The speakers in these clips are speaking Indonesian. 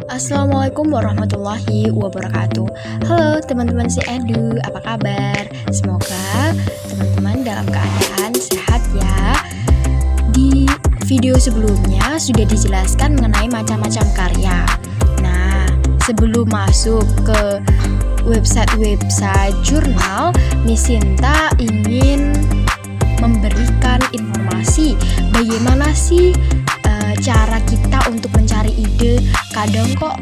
Assalamualaikum warahmatullahi wabarakatuh. Halo teman-teman si Edu, apa kabar? Semoga teman-teman dalam keadaan sehat ya. Di video sebelumnya sudah dijelaskan mengenai macam-macam karya. Nah, sebelum masuk ke website jurnal, Miss Sinta ingin memberikan informasi bagaimana sih cara kita untuk mencari ide. Kadang kok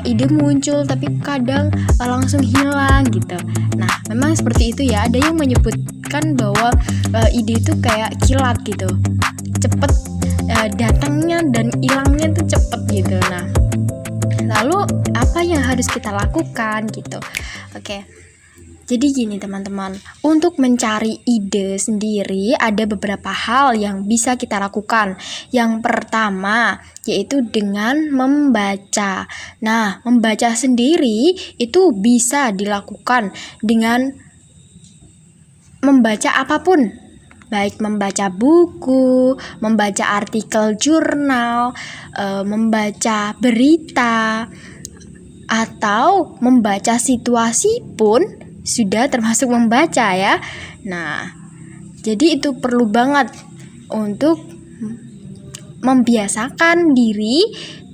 ide muncul tapi kadang langsung hilang gitu. Nah, memang seperti itu ya. Ada yang menyebutkan bahwa ide itu kayak kilat gitu, cepet datangnya dan hilangnya tuh cepet gitu. Nah, lalu apa yang harus kita lakukan gitu? Oke. Jadi gini teman-teman, untuk mencari ide sendiri ada beberapa hal yang bisa kita lakukan. Yang pertama yaitu dengan membaca. Nah, membaca sendiri itu bisa dilakukan dengan membaca apapun. Baik membaca buku, membaca artikel jurnal, membaca berita, atau membaca situasi pun sudah termasuk membaca ya. Nah, jadi itu perlu banget untuk membiasakan diri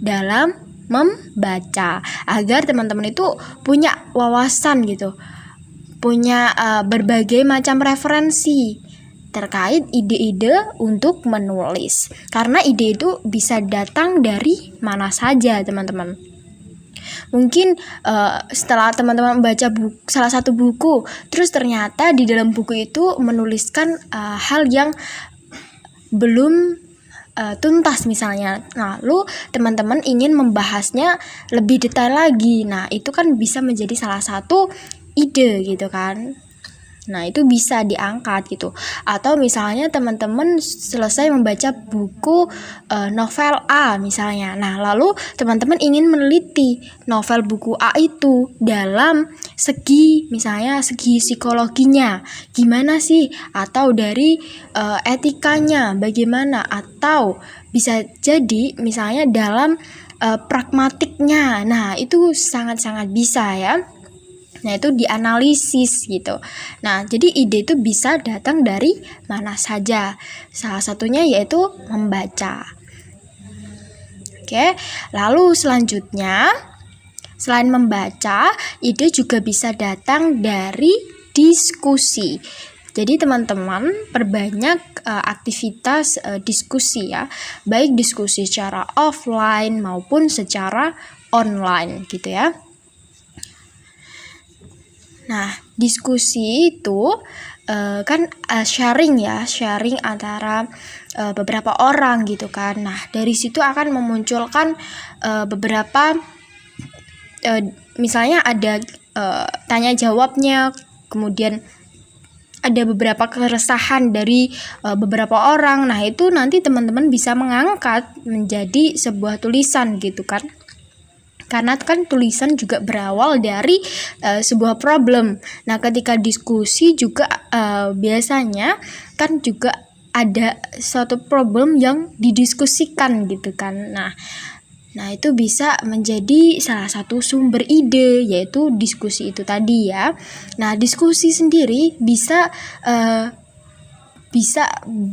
dalam membaca agar teman-teman itu punya wawasan gitu, punya berbagai macam referensi terkait ide-ide untuk menulis. Karena ide itu bisa datang dari mana saja teman-teman. Mungkin setelah teman-teman membaca salah satu buku, terus ternyata di dalam buku itu menuliskan hal yang belum tuntas misalnya. Nah, lalu teman-teman ingin membahasnya lebih detail lagi. Nah, itu kan bisa menjadi salah satu ide gitu kan. Nah, itu bisa diangkat gitu. Atau misalnya teman-teman selesai membaca buku novel A misalnya. Nah, lalu teman-teman ingin meneliti novel buku A itu dalam segi misalnya segi psikologinya. Gimana sih? Atau dari etikanya bagaimana? Atau bisa jadi misalnya dalam pragmatiknya. Nah, itu sangat-sangat bisa ya. Nah, itu dianalisis gitu. Nah, jadi ide itu bisa datang dari mana saja. Salah satunya yaitu membaca. Oke, lalu selanjutnya, selain membaca, ide juga bisa datang dari diskusi. Jadi teman-teman perbanyak aktivitas diskusi ya, baik diskusi secara offline maupun secara online gitu ya. Nah, diskusi itu kan sharing antara beberapa orang gitu kan. Nah, dari situ akan memunculkan beberapa misalnya ada tanya jawabnya, kemudian ada beberapa keresahan dari beberapa orang. Nah, itu nanti teman-teman bisa mengangkat menjadi sebuah tulisan gitu kan. Karena kan tulisan juga berawal dari sebuah problem. Nah, ketika diskusi juga biasanya kan juga ada suatu problem yang didiskusikan gitu kan. Nah, itu bisa menjadi salah satu sumber ide, yaitu diskusi itu tadi ya. Nah, diskusi sendiri bisa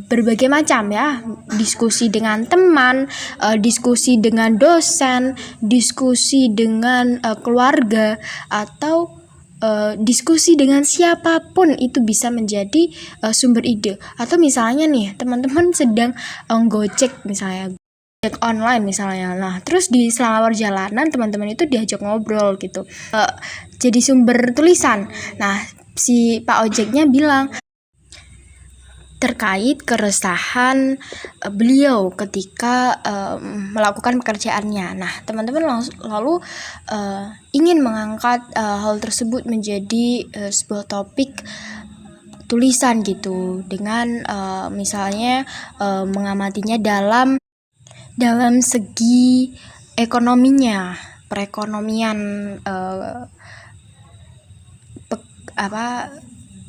berbagai macam ya, diskusi dengan teman, diskusi dengan dosen, diskusi dengan keluarga, atau diskusi dengan siapapun itu bisa menjadi sumber ide. Atau misalnya nih teman-teman sedang gojek misalnya, gojek online misalnya. Nah, terus di selama perjalanan teman-teman itu diajak ngobrol gitu, jadi sumber tulisan. Nah, si Pak Ojeknya bilang terkait keresahan beliau ketika melakukan pekerjaannya. Nah, teman-teman lalu ingin mengangkat hal tersebut menjadi sebuah topik tulisan gitu, dengan misalnya mengamatinya dalam segi ekonominya, perekonomian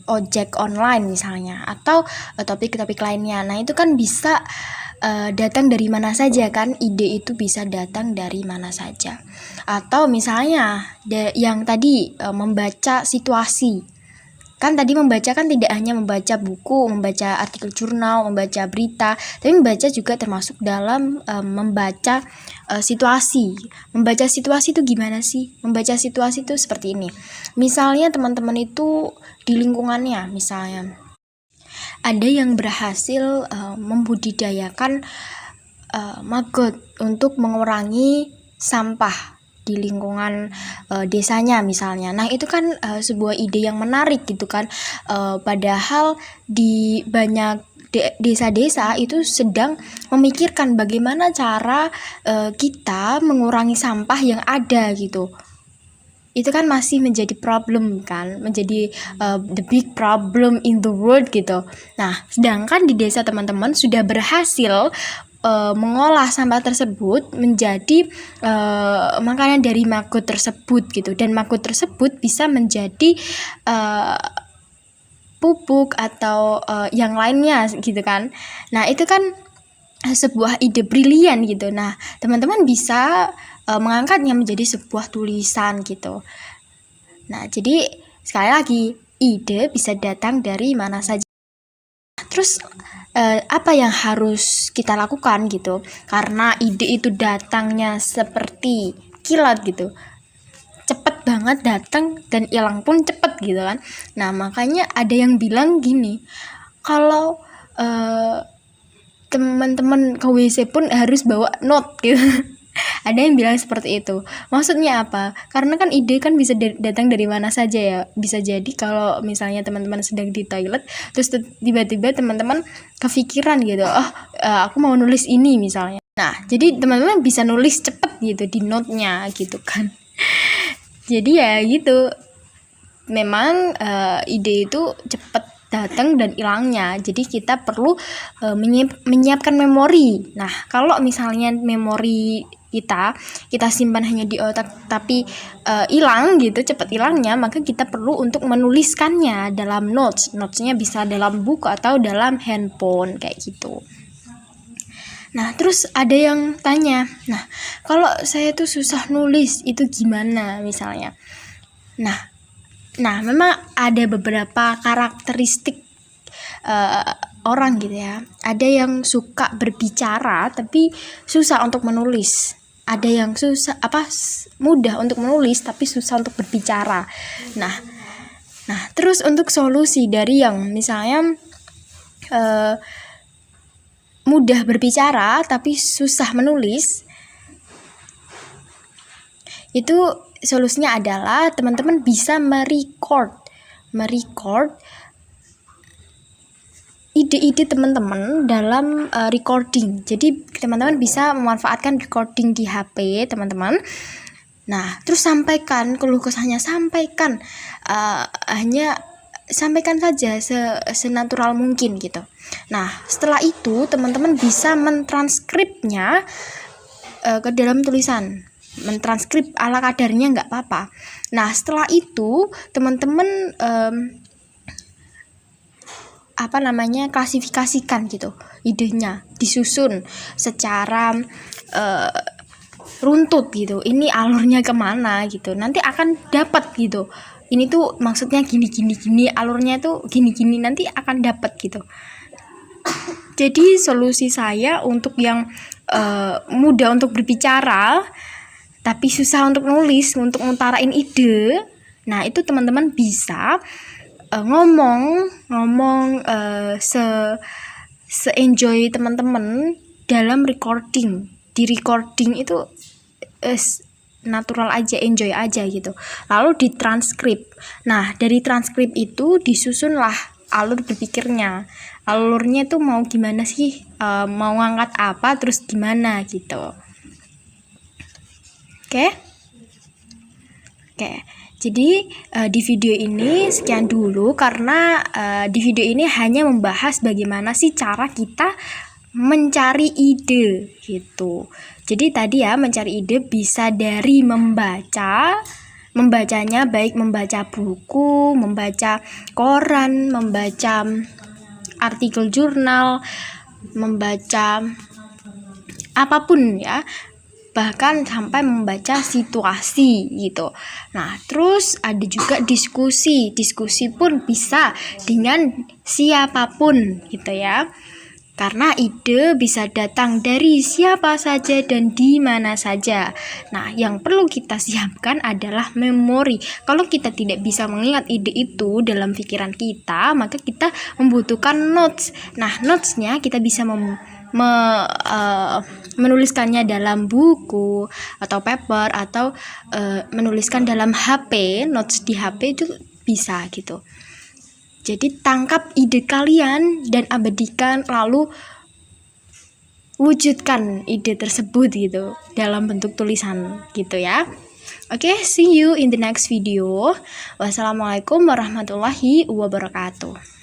ojek online misalnya, atau topik-topik lainnya. Nah, itu kan bisa datang dari mana saja kan, ide itu bisa datang dari mana saja. Atau misalnya yang tadi membaca situasi. Kan tadi membaca kan tidak hanya membaca buku, membaca artikel jurnal, membaca berita, tapi membaca juga termasuk dalam membaca situasi. Membaca situasi itu gimana sih? Membaca situasi itu seperti ini. Misalnya teman-teman itu di lingkungannya, misalnya ada yang berhasil membudidayakan maggot untuk mengurangi sampah di lingkungan desanya misalnya. Nah, itu kan sebuah ide yang menarik gitu kan. Padahal di banyak desa-desa itu sedang memikirkan bagaimana cara kita mengurangi sampah yang ada gitu. Itu kan masih menjadi problem kan, menjadi the big problem in the world gitu. Nah, sedangkan di desa teman-teman sudah berhasil mengolah sampah tersebut menjadi makanan dari maggot tersebut gitu, dan maggot tersebut bisa menjadi pupuk atau yang lainnya gitu kan. Nah, itu kan sebuah ide brilian gitu. Nah, teman-teman bisa mengangkatnya menjadi sebuah tulisan gitu. Nah, jadi sekali lagi, ide bisa datang dari mana saja. Terus apa yang harus kita lakukan gitu, karena ide itu datangnya seperti kilat gitu, cepet banget datang dan hilang pun cepet gitu kan. Nah, makanya ada yang bilang gini, kalau teman-teman ke WC pun harus bawa note gitu. Ada yang bilang seperti itu. Maksudnya apa? Karena kan ide kan bisa datang dari mana saja ya. Bisa jadi kalau misalnya teman-teman sedang di toilet, terus tiba-tiba teman-teman kepikiran gitu, aku mau nulis ini misalnya. Nah, jadi teman-teman bisa nulis cepet gitu di note-nya gitu kan. Jadi ya gitu. Memang ide itu cepet datang dan hilangnya. Jadi kita perlu menyiapkan memori. Nah, kalau misalnya memori kita simpan hanya di otak tapi hilang gitu, cepat hilangnya, maka kita perlu untuk menuliskannya dalam notesnya bisa dalam buku atau dalam handphone kayak gitu. Nah, terus ada yang tanya, nah kalau saya tuh susah nulis itu gimana misalnya. Nah memang ada beberapa karakteristik orang gitu ya. Ada yang suka berbicara tapi susah untuk menulis. Ada yang mudah untuk menulis tapi susah untuk berbicara. Nah, terus untuk solusi dari yang misalnya mudah berbicara tapi susah menulis, itu solusinya adalah teman-teman bisa merecord ide-ide teman-teman dalam recording. Jadi teman-teman bisa memanfaatkan recording di HP teman-teman. Nah, terus sampaikan keluh kesahnya, hanya sampaikan saja senatural mungkin gitu. Nah, setelah itu teman-teman bisa mentranskripnya ke dalam tulisan. Mentranskrip ala kadarnya nggak apa-apa. Nah, setelah itu teman-teman klasifikasikan gitu idenya, disusun secara runtut gitu. Ini alurnya kemana gitu, nanti akan dapat gitu. Ini tuh maksudnya gini, alurnya tuh gini, nanti akan dapat gitu. Jadi solusi saya untuk yang mudah untuk berbicara tapi susah untuk nulis, untuk ngutarain ide, nah itu teman-teman bisa ngomong se-enjoy teman-teman dalam recording. Di recording itu natural aja, enjoy aja gitu. Lalu ditranskrip. Nah, dari transkrip itu disusunlah alur berpikirnya. Alurnya tuh mau gimana sih? Mau ngangkat apa, terus gimana gitu. Oke. Jadi di video ini sekian dulu, karena di video ini hanya membahas bagaimana sih cara kita mencari ide gitu. Jadi tadi ya, mencari ide bisa dari membacanya baik membaca buku, membaca koran, membaca artikel jurnal, membaca apapun ya, bahkan sampai membaca situasi gitu. Nah, terus ada juga diskusi. Diskusi pun bisa dengan siapapun gitu ya. Karena ide bisa datang dari siapa saja dan di mana saja. Nah, yang perlu kita siapkan adalah memori. Kalau kita tidak bisa mengingat ide itu dalam pikiran kita, maka kita membutuhkan notes. Nah, notesnya kita bisa menuliskannya dalam buku atau paper, atau menuliskan dalam HP. Notes di HP itu bisa gitu. Jadi tangkap ide kalian dan abadikan, lalu wujudkan ide tersebut gitu dalam bentuk tulisan gitu ya. Oke, see you in the next video. Wassalamualaikum warahmatullahi wabarakatuh.